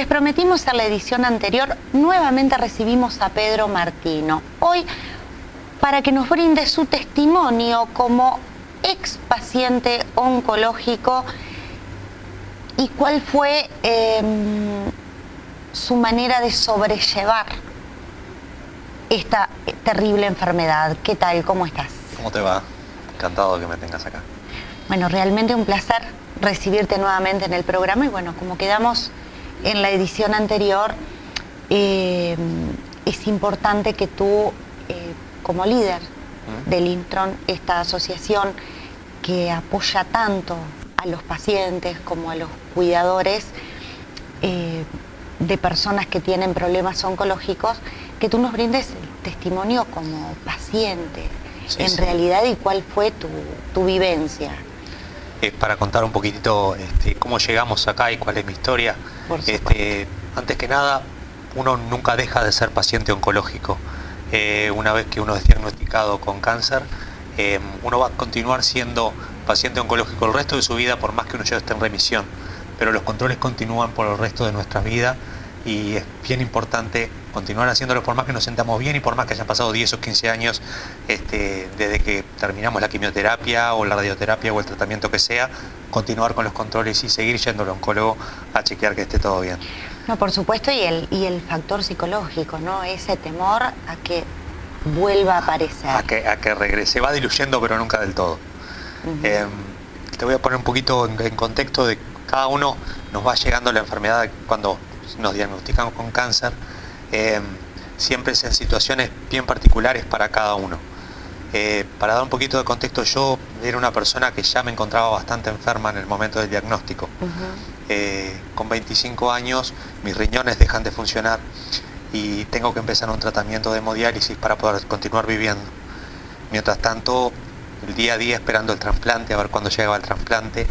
les prometimos en la edición anterior, nuevamente recibimos a Pedro Martino. Hoy, para que nos brinde su testimonio como ex paciente oncológico y cuál fue su manera de sobrellevar esta terrible enfermedad. ¿Qué tal? ¿Cómo estás? ¿Cómo te va? Encantado que me tengas acá. Bueno, realmente un placer recibirte nuevamente en el programa y bueno, como quedamos en la edición anterior, es importante que tú, como líder del Intron, esta asociación que apoya tanto a los pacientes como a los cuidadores de personas que tienen problemas oncológicos, que tú nos brindes el testimonio como paciente, en realidad, y cuál fue tu vivencia. Para contar un poquitito cómo llegamos acá y cuál es mi historia. Antes que nada, uno nunca deja de ser paciente oncológico. Una vez que uno es diagnosticado con cáncer, uno va a continuar siendo paciente oncológico el resto de su vida, por más que uno ya esté en remisión. Pero los controles continúan por el resto de nuestra vida y es bien importante continuar haciéndolo por más que nos sentamos bien y por más que hayan pasado 10 o 15 años desde que terminamos la quimioterapia o la radioterapia o el tratamiento que sea, continuar con los controles y seguir yendo al oncólogo a chequear que esté todo bien. No, por supuesto, y el factor psicológico, ¿no? Ese temor a que vuelva a aparecer. A que regrese, va diluyendo pero nunca del todo. Te voy a poner un poquito en contexto de cada uno nos va llegando la enfermedad cuando nos diagnosticamos con cáncer. Siempre es en situaciones bien particulares para cada uno. Para dar un poquito de contexto, yo era una persona que ya me encontraba bastante enferma en el momento del diagnóstico. Con 25 años mis riñones dejan de funcionar y tengo que empezar un tratamiento de hemodiálisis para poder continuar viviendo. Mientras tanto, el día a día esperando el trasplante, a ver cuándo llegaba el trasplante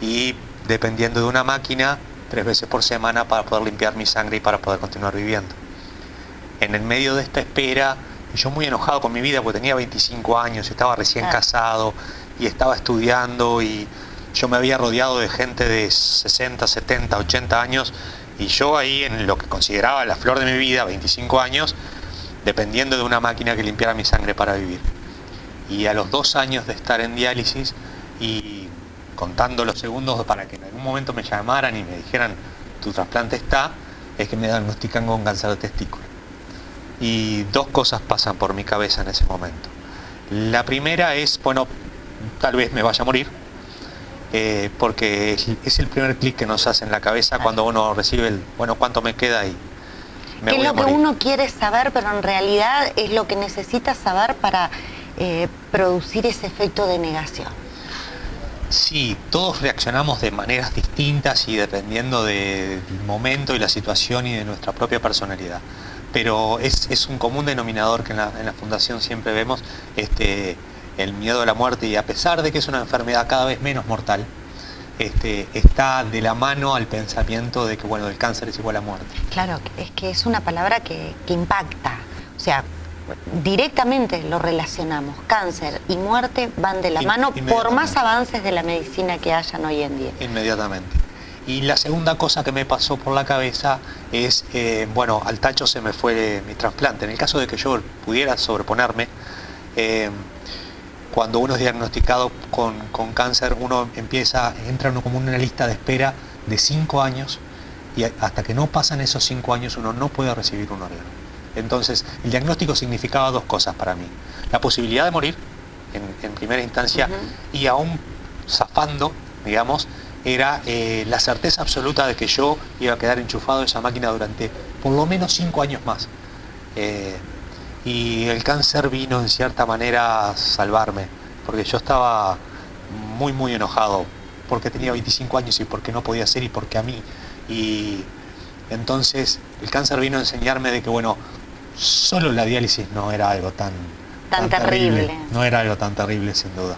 y dependiendo de una máquina 3 veces por semana para poder limpiar mi sangre y para poder continuar viviendo. En el medio de esta espera, yo muy enojado con mi vida porque tenía 25 años, estaba recién casado y estaba estudiando y yo me había rodeado de gente de 60, 70, 80 años y yo ahí en lo que consideraba la flor de mi vida, 25 años, dependiendo de una máquina que limpiara mi sangre para vivir. Y a los 2 años de estar en diálisis y contando los segundos para que en algún momento me llamaran y me dijeran tu trasplante está, es que me diagnostican con cáncer de testículo. Y 2 cosas pasan por mi cabeza en ese momento. La primera es, bueno, tal vez me vaya a morir, porque es el primer clic que nos hace en la cabeza cuando uno recibe el, bueno, ¿cuánto me queda? Y me voy a morir. Es lo que uno quiere saber, pero en realidad es lo que necesita saber para producir ese efecto de negación. Sí, todos reaccionamos de maneras distintas y dependiendo del momento y la situación y de nuestra propia personalidad. Pero es un común denominador que en la Fundación siempre vemos el miedo a la muerte, y a pesar de que es una enfermedad cada vez menos mortal, está de la mano al pensamiento de que bueno, el cáncer es igual a muerte. Claro, es que es una palabra que impacta, o sea, directamente lo relacionamos. Cáncer y muerte van de la mano por más avances de la medicina que hayan hoy en día. Inmediatamente. Y la segunda cosa que me pasó por la cabeza es, bueno, al tacho se me fue mi trasplante. En el caso de que yo pudiera sobreponerme, cuando uno es diagnosticado con cáncer, uno entra como en una lista de espera de 5 años y hasta que no pasan esos 5 años uno no puede recibir un órgano. Entonces, el diagnóstico significaba 2 cosas para mí. La posibilidad de morir, en primera instancia, y aún zafando, digamos, era la certeza absoluta de que yo iba a quedar enchufado a esa máquina durante por lo menos 5 años más. Y el cáncer vino en cierta manera a salvarme, porque yo estaba muy, muy enojado, porque tenía 25 años y porque no podía ser y porque a mí. Y entonces el cáncer vino a enseñarme de que, bueno, solo la diálisis no era algo tan terrible. No era algo tan terrible, sin duda.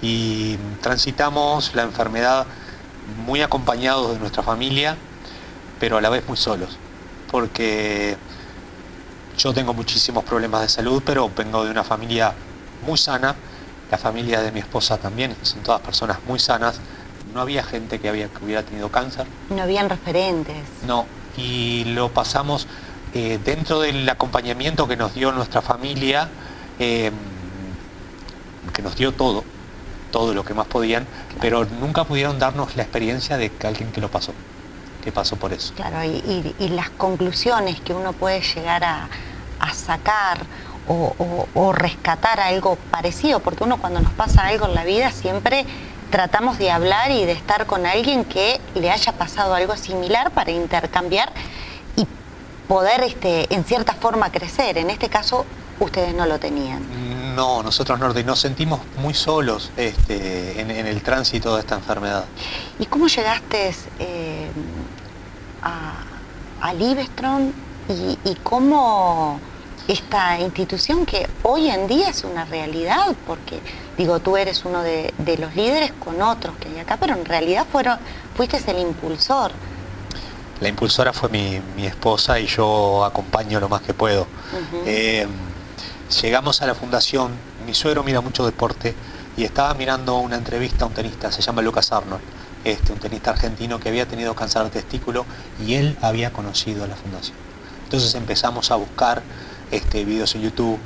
Y transitamos la enfermedad muy acompañados de nuestra familia, pero a la vez muy solos, porque yo tengo muchísimos problemas de salud, pero vengo de una familia muy sana, la familia de mi esposa también, son todas personas muy sanas, no había gente que hubiera tenido cáncer. No habían referentes. No, y lo pasamos dentro del acompañamiento que nos dio nuestra familia, que nos dio todo lo que más podían, claro. Pero nunca pudieron darnos la experiencia de que alguien que pasó por eso. Claro, y las conclusiones que uno puede llegar a sacar o rescatar algo parecido, porque uno cuando nos pasa algo en la vida siempre tratamos de hablar y de estar con alguien que le haya pasado algo similar para intercambiar y poder en cierta forma crecer. En este caso ustedes no lo tenían. No, nosotros no, nos sentimos muy solos en el tránsito de esta enfermedad. ¿Y cómo llegaste a Livestron y cómo esta institución que hoy en día es una realidad? Porque digo, tú eres uno de los líderes con otros que hay acá, pero en realidad fuiste el impulsor. La impulsora fue mi esposa y yo acompaño lo más que puedo. Uh-huh. Llegamos a la fundación, mi suegro mira mucho deporte y estaba mirando una entrevista a un tenista, se llama Lucas Arnold, un tenista argentino que había tenido cáncer de testículo y él había conocido a la fundación. Entonces empezamos a buscar videos en YouTube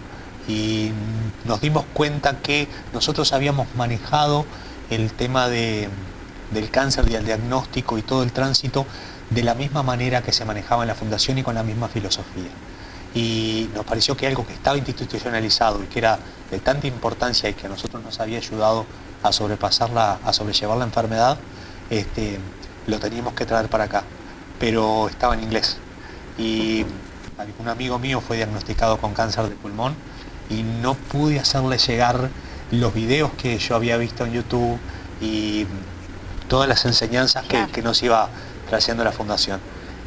y nos dimos cuenta que nosotros habíamos manejado el tema del cáncer y el diagnóstico y todo el tránsito de la misma manera que se manejaba en la fundación y con la misma filosofía. Y nos pareció que algo que estaba institucionalizado y que era de tanta importancia y que a nosotros nos había ayudado a sobrellevar la enfermedad, lo teníamos que traer para acá, pero estaba en inglés. Y un amigo mío fue diagnosticado con cáncer de pulmón y no pude hacerle llegar los videos que yo había visto en YouTube y todas las enseñanzas que nos iba trayendo la fundación.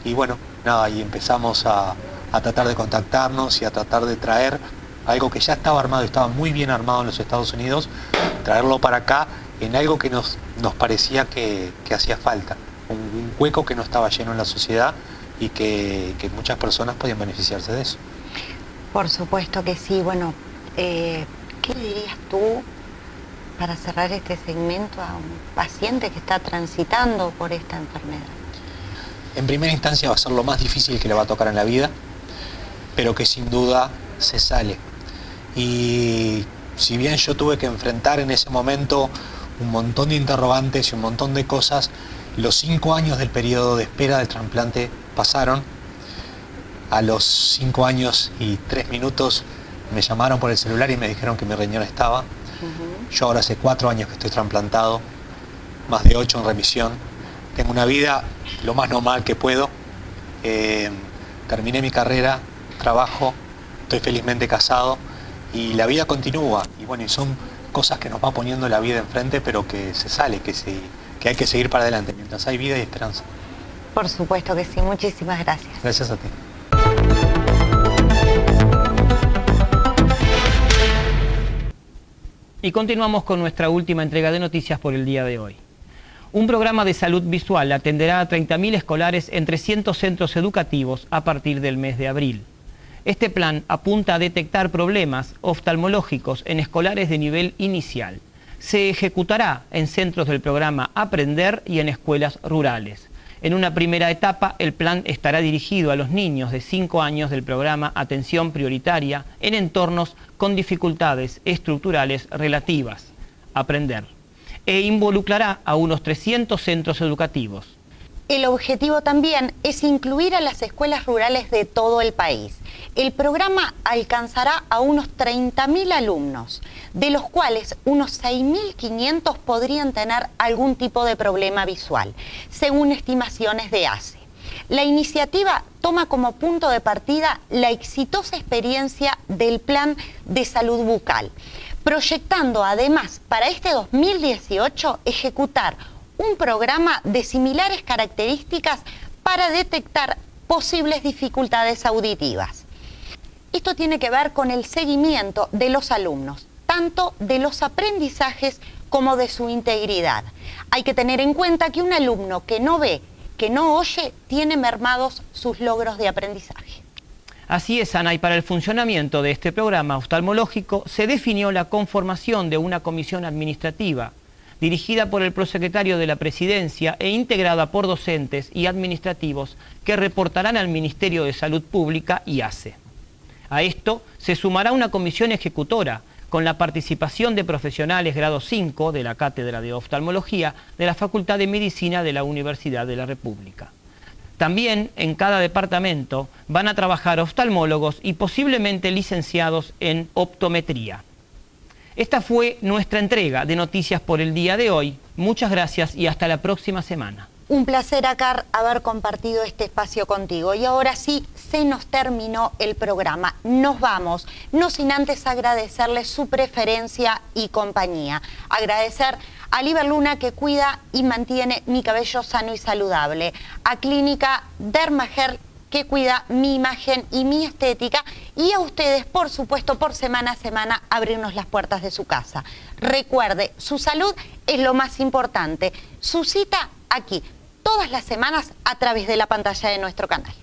Y bueno, nada, y empezamos a tratar de contactarnos y a tratar de traer algo que ya estaba armado, estaba muy bien armado en los Estados Unidos, traerlo para acá en algo que nos parecía que hacía falta, un hueco que no estaba lleno en la sociedad y que muchas personas podían beneficiarse de eso. Por supuesto que sí. Bueno, ¿qué le dirías tú para cerrar este segmento a un paciente que está transitando por esta enfermedad? En primera instancia va a ser lo más difícil que le va a tocar en la vida, pero que sin duda se sale. Y si bien yo tuve que enfrentar en ese momento un montón de interrogantes y un montón de cosas, los 5 años del periodo de espera del trasplante pasaron. A los 5 años y 3 minutos me llamaron por el celular y me dijeron que mi riñón estaba. Uh-huh. Yo ahora hace 4 años que estoy trasplantado, más de 8 en remisión. Tengo una vida lo más normal que puedo. Terminé mi carrera, trabajo, estoy felizmente casado y la vida continúa. Y bueno, y son cosas que nos va poniendo la vida enfrente, pero que se sale, que hay que seguir para adelante. Mientras hay vida y esperanza. Por supuesto que sí. Muchísimas gracias. Gracias a ti. Y continuamos con nuestra última entrega de noticias por el día de hoy. Un programa de salud visual atenderá a 30.000 escolares en 300 centros educativos a partir del mes de abril. Este plan apunta a detectar problemas oftalmológicos en escolares de nivel inicial. Se ejecutará en centros del programa Aprender y en escuelas rurales. En una primera etapa, el plan estará dirigido a los niños de 5 años del programa Atención Prioritaria en entornos con dificultades estructurales relativas, Aprender, e involucrará a unos 300 centros educativos. El objetivo también es incluir a las escuelas rurales de todo el país. El programa alcanzará a unos 30.000 alumnos, de los cuales unos 6.500 podrían tener algún tipo de problema visual, según estimaciones de ACE. La iniciativa toma como punto de partida la exitosa experiencia del Plan de Salud Bucal, proyectando además para este 2018 ejecutar un programa de similares características para detectar posibles dificultades auditivas. Esto tiene que ver con el seguimiento de los alumnos, tanto de los aprendizajes como de su integridad. Hay que tener en cuenta que un alumno que no ve, que no oye, tiene mermados sus logros de aprendizaje. Así es, Ana, y para el funcionamiento de este programa oftalmológico se definió la conformación de una comisión administrativa dirigida por el prosecretario de la Presidencia e integrada por docentes y administrativos que reportarán al Ministerio de Salud Pública y ACE. A esto se sumará una comisión ejecutora con la participación de profesionales grado 5 de la Cátedra de Oftalmología de la Facultad de Medicina de la Universidad de la República. También en cada departamento van a trabajar oftalmólogos y posiblemente licenciados en optometría. Esta fue nuestra entrega de noticias por el día de hoy. Muchas gracias y hasta la próxima semana. Un placer, Acar, haber compartido este espacio contigo. Y ahora sí, se nos terminó el programa. Nos vamos, no sin antes agradecerles su preferencia y compañía. Agradecer a Liber Luna, que cuida y mantiene mi cabello sano y saludable. A Clínica Dermager, que cuida mi imagen y mi estética. Y a ustedes, por supuesto, por semana a semana, abrirnos las puertas de su casa. Recuerde, su salud es lo más importante. Su cita aquí, todas las semanas, a través de la pantalla de nuestro canal.